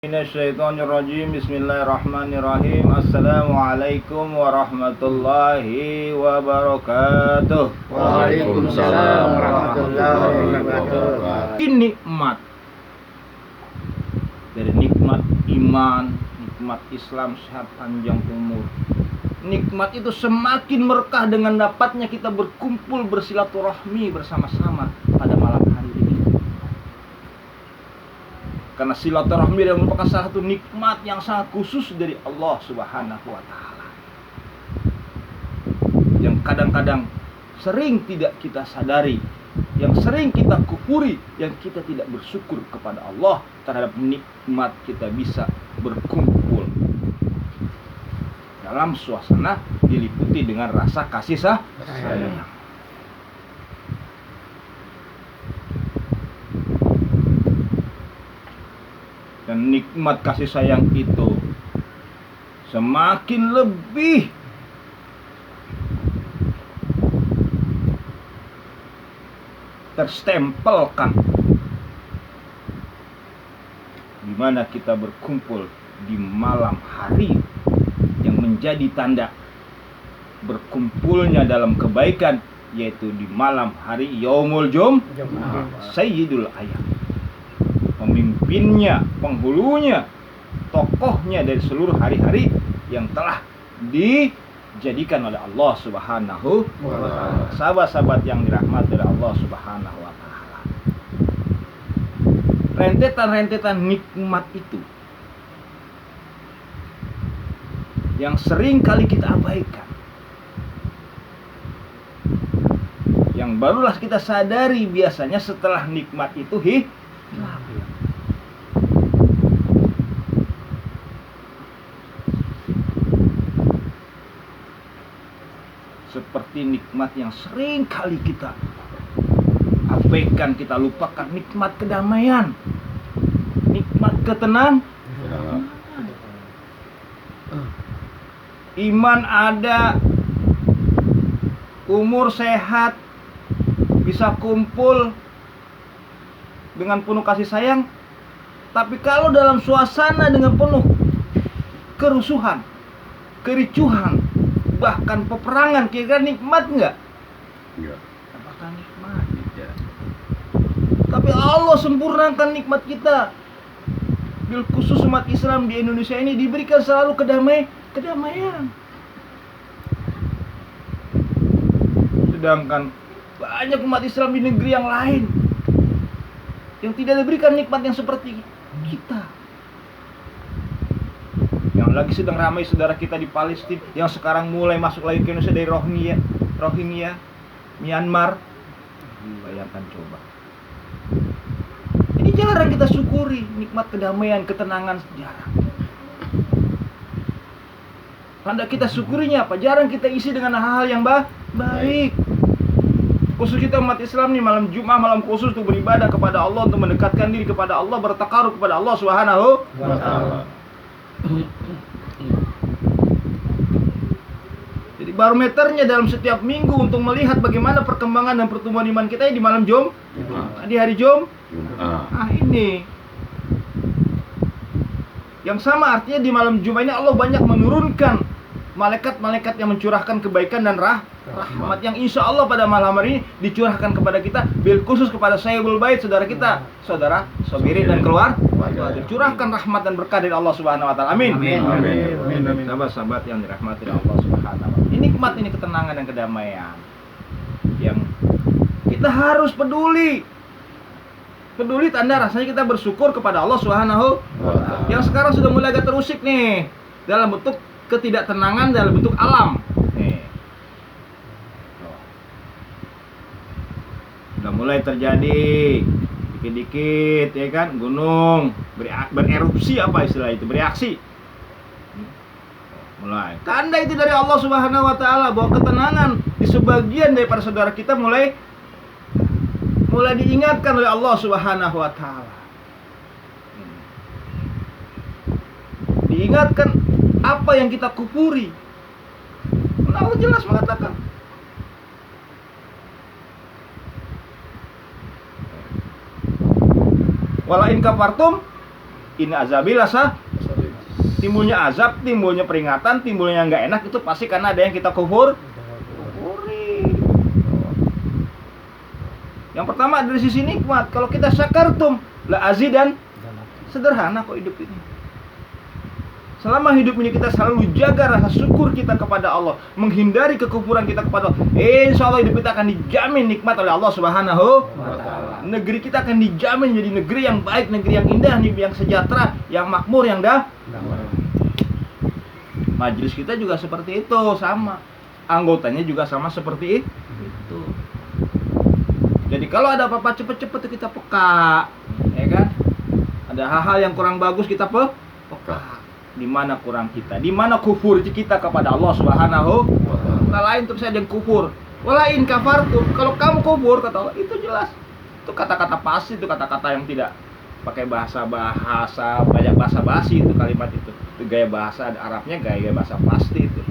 Minasyaitonirrajim. Bismillahirrahmanirrahim. Assalamualaikum warahmatullahi wabarakatuh. Waalaikumsalam warahmatullahi wabarakatuh. Ini nikmat dari nikmat iman, nikmat Islam, sehat panjang umur. Nikmat itu semakin berkah dengan dapatnya kita berkumpul bersilaturahmi bersama-sama pada malam hari ini. Karena silaturahmi adalah merupakan salah satu nikmat yang sangat khusus dari Allah Subhanahu wa Ta'ala, yang kadang-kadang sering tidak kita sadari, yang sering kita kufuri, yang kita tidak bersyukur kepada Allah terhadap nikmat kita bisa berkumpul dalam suasana diliputi dengan rasa kasih sayang. Dan nikmat kasih sayang itu semakin lebih terstempelkan di mana kita berkumpul di malam hari yang menjadi tanda berkumpulnya dalam kebaikan, yaitu di malam hari Yaumul Jumu'ah, Sayyidul Ayyam. Pemimpinnya, penghulunya, tokohnya dari seluruh hari-hari yang telah dijadikan oleh Allah Subhanahu wa Ta'ala. Sahabat-sahabat yang dirahmati oleh Allah Subhanahu wa Ta'ala, rentetan-rentetan nikmat itu yang sering kali kita abaikan, yang barulah kita sadari biasanya setelah nikmat itu hilang. Seperti nikmat yang sering kali kita abaikan, kita lupakan, nikmat kedamaian, nikmat ketenangan. Iman ada, umur sehat, bisa kumpul dengan penuh kasih sayang. Tapi kalau dalam suasana dengan penuh kerusuhan, kericuhan, bahkan peperangan, kira-kira nikmat nggak? Iya. Apakah nikmat? Tidak. Tapi Allah sempurnakan nikmat kita. Bil khusus umat Islam di Indonesia ini diberikan selalu kedamaian. Sedangkan banyak umat Islam di negeri yang lain yang tidak diberikan nikmat yang seperti kita. Yang lagi sedang ramai saudara kita di Palestina, yang sekarang mulai masuk lagi ke Indonesia dari Rohingya, Myanmar. Bayangkan coba. Ini jarang kita syukuri nikmat kedamaian, ketenangan, jarang. Tanda kita syukurinya apa? Jarang kita isi dengan hal-hal yang baik. Khusus kita umat Islam nih, malam Jumat, malam khusus untuk beribadah kepada Allah, untuk mendekatkan diri kepada Allah, bertakarub kepada Allah Subhanahu wa Ta'ala. Jadi barometernya dalam setiap minggu untuk melihat bagaimana perkembangan dan pertumbuhan iman kita di malam di hari Jumat. Ini yang sama artinya di malam Jumat ini Allah banyak menurunkan malaikat-malaikat yang mencurahkan kebaikan dan rahmat yang insya Allah pada malam hari ini dicurahkan kepada kita, bil khusus kepada Sayyidul Bait, saudara kita, saudara Sobirin dan keluarga. Dicurahkan rahmat dan berkah dari Allah Subhanahu wa Ta'ala. Amin. Sahabat-sahabat yang dirahmati oleh Allah Subhanahu wa Ta'ala, ini nikmat, ini ketenangan dan kedamaian yang kita harus peduli tanda rasanya kita bersyukur kepada Allah Subhanahu wa Ta'ala. Yang sekarang sudah mulai agak terusik nih dalam bentuk ketidaktenangan, dalam bentuk alam. Sudah mulai terjadi dikit-dikit, ya kan, gunung bererupsi, apa istilah itu, bereaksi. Mulai tanda itu dari Allah Subhanahu wa Ta'ala bahwa ketenangan di sebagian daripada saudara kita mulai diingatkan oleh Allah Subhanahu wa Ta'ala. Diingatkan apa yang kita kufuri. Allah jelas mengatakan, wala in kafartum in azabil asa, timbulnya azab, timbulnya peringatan, timbulnya nggak enak itu pasti karena ada yang kita kufuri. Yang pertama dari sisi nikmat, kalau kita syakartum la azidan, sederhana kok hidup ini. Selama hidup ini kita selalu jaga rasa syukur kita kepada Allah, menghindari kekufuran kita kepada Allah, insya Allah hidup kita akan dijamin nikmat oleh Allah Subhanahu wa Ta'ala. Negeri kita akan dijamin jadi negeri yang baik, negeri yang indah, negeri yang sejahtera, yang makmur, yang Majelis kita juga seperti itu, sama. Anggotanya juga sama seperti itu. Jadi kalau ada apa-apa cepet-cepet kita peka, ya kan? Ada hal-hal yang kurang bagus kita peka. Di mana kurang kita? Di mana kufur kita kepada Allah Subhanahu wa Ta'ala? Lain terus ada yang kufur. Walain kafartum. Kalau kamu kufur kata Allah, itu jelas. Itu kata-kata pasti, itu kata-kata yang tidak pakai bahasa banyak bahasa basi, itu kalimat itu. Itu gaya bahasa Arabnya, gaya bahasa pasti itu.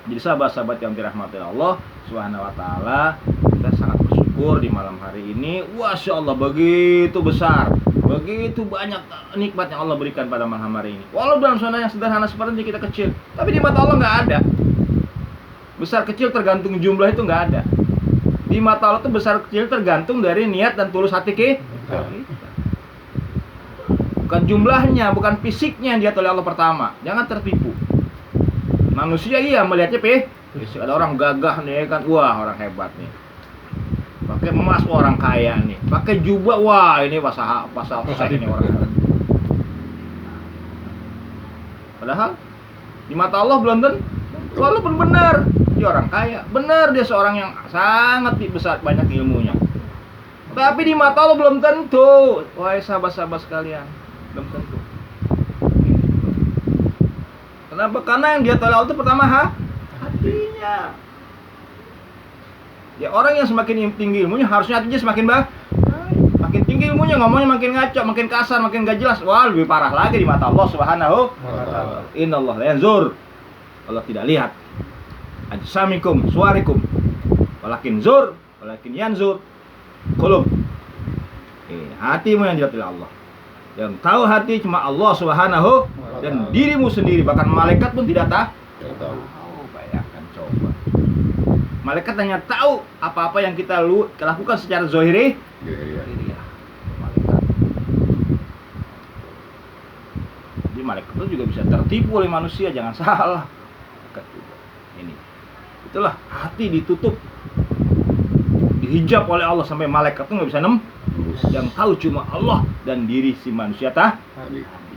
Jadi sahabat-sahabat yang dirahmati Allah Subhanahu wa Ta'ala, kita sangat bersyukur di malam hari ini. Masya Allah, begitu besar, begitu banyak nikmat yang Allah berikan pada malam hari ini. Walau dalam zona yang sederhana seperti kita kecil, tapi di mata Allah nggak ada. Besar kecil tergantung jumlah itu nggak ada. Di mata Allah itu besar kecil tergantung dari niat dan tulus hati kita. Bukan jumlahnya, bukan fisiknya yang dilihat oleh Allah pertama. Jangan tertipu. Manusia iya melihatnya ada orang gagah nih kan, wah orang hebat nih. Pakai emas, orang kaya nih. Pakai jubah, wah ini pasal ini orang. Padahal di mata Allah belum tentu. Walaupun benar dia orang kaya, benar dia seorang yang sangat besar banyak ilmunya. Tapi di mata Allah belum tentu. Wahai sahabat-sahabat sekalian, belum tentu. Kenapa? Karena yang dia tahu Allah itu pertama hatinya. Ya orang yang semakin tinggi ilmunya harusnya hatinya semakin baik. Makin tinggi ilmunya ngomongnya makin ngaco, makin kasar, makin gak jelas. Wah, lebih parah lagi di mata Allah Subhanahu wa Ta'ala. Innallaha la yanzur. Allah tidak lihat ajsamikum suwarikum. Walakin yanzur qulub. Hatimu yang dilihat oleh Allah. Yang tahu hati cuma Allah Subhanahu dan dirimu sendiri, bahkan malaikat pun tidak tahu. Bayangkan coba. Malaikat hanya tahu apa-apa yang kita lakukan secara zahiri. Malaikat. Jadi malaikat itu juga bisa tertipu oleh manusia, jangan salah. Ini. Itulah hati ditutup, dihijab oleh Allah sampai malaikat itu nggak bisa yang tahu cuma Allah dan diri si manusia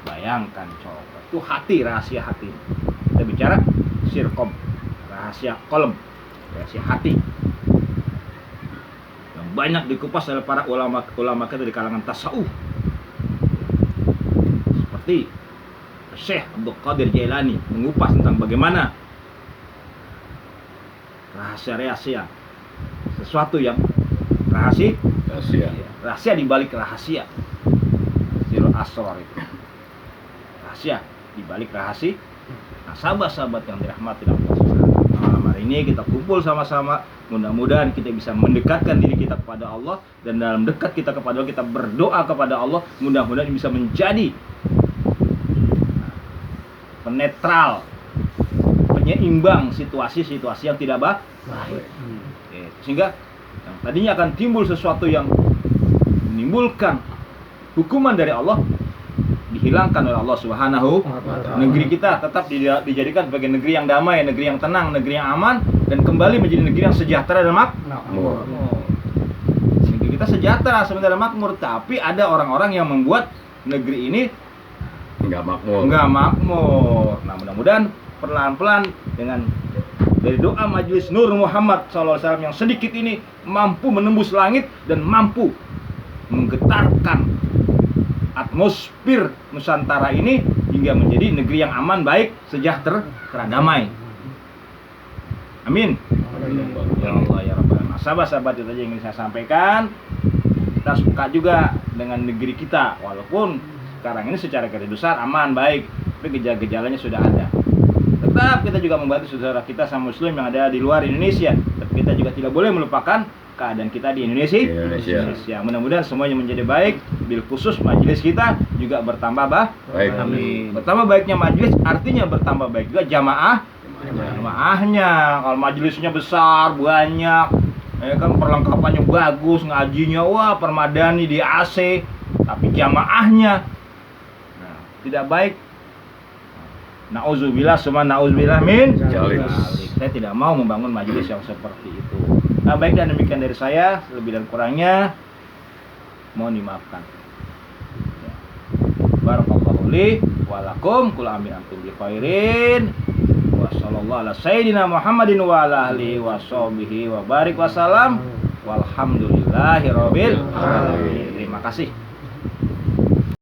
Bayangkan coba, itu hati, rahasia hati. Kita bicara sirkom, rahasia kolom, rahasia hati yang banyak dikupas oleh para ulama kita di kalangan tasawuf, seperti Syekh Abdul Qadir Jailani mengupas tentang bagaimana rahasia sesuatu yang rahasia di balik rahasia. Sirul Asrar itu. Rahasia di balik rahasia. Nah, sahabat-sahabat yang dirahmati Allah Subhanahu. Malam hari ini kita kumpul sama-sama. Mudah-mudahan kita bisa mendekatkan diri kita kepada Allah, dan dalam dekat kita kepada Allah kita berdoa kepada Allah. Mudah-mudahan bisa menjadi penetral, penyeimbang situasi-situasi yang tidak baik. Sehingga yang tadinya akan timbul sesuatu yang menimbulkan hukuman dari Allah dihilangkan oleh Allah Subhanahu wa Ta'ala. Negeri kita tetap dijadikan sebagai negeri yang damai, negeri yang tenang, negeri yang aman, dan kembali menjadi negeri yang sejahtera dan makmur. Negeri kita sejahtera sebenarnya makmur, tapi ada orang-orang yang membuat negeri ini enggak makmur. Nah, mudah-mudahan perlahan-pelan dengan dari doa Majelis Nur Muhammad SAW yang sedikit ini mampu menembus langit dan mampu menggetarkan atmosfer Nusantara ini hingga menjadi negeri yang aman, baik, sejahtera, damai. Amin. Ya Allah ya Rabbal Alamin. Sahabat-sahabat, itu aja yang ingin saya sampaikan. Kita suka juga dengan negeri kita, walaupun sekarang ini secara garis besar aman, baik, tapi gejala-gejalanya sudah ada. Tetap kita juga membantu saudara kita sama muslim yang ada di luar Indonesia. Tapi kita juga tidak boleh melupakan keadaan kita di Indonesia. Indonesia. Mudah-mudahan semuanya menjadi baik. Bil khusus majelis kita juga bertambah Baik. Amin. Bertambah baiknya majelis artinya bertambah baik juga jamaahnya. Kalau majelisnya besar, banyak, ya kan perlengkapannya bagus, ngajinya wah permadani di AC, tapi jamaahnya tidak baik. Nauzubillah summa nauzubillah min Jalik. Saya tidak mau membangun majelis yang seperti itu. Nah, baik dan demikian dari saya, lebih dan kurangnya mohon dimaafkan. Ya. Barakallahu li wa lakum, kul amin antum bi khairin. Wa sallallahu ala sayyidina Muhammadin wa ala alihi wa sahbihi wa barik wa salam. Walhamdulillahirabbil alamin. Terima kasih.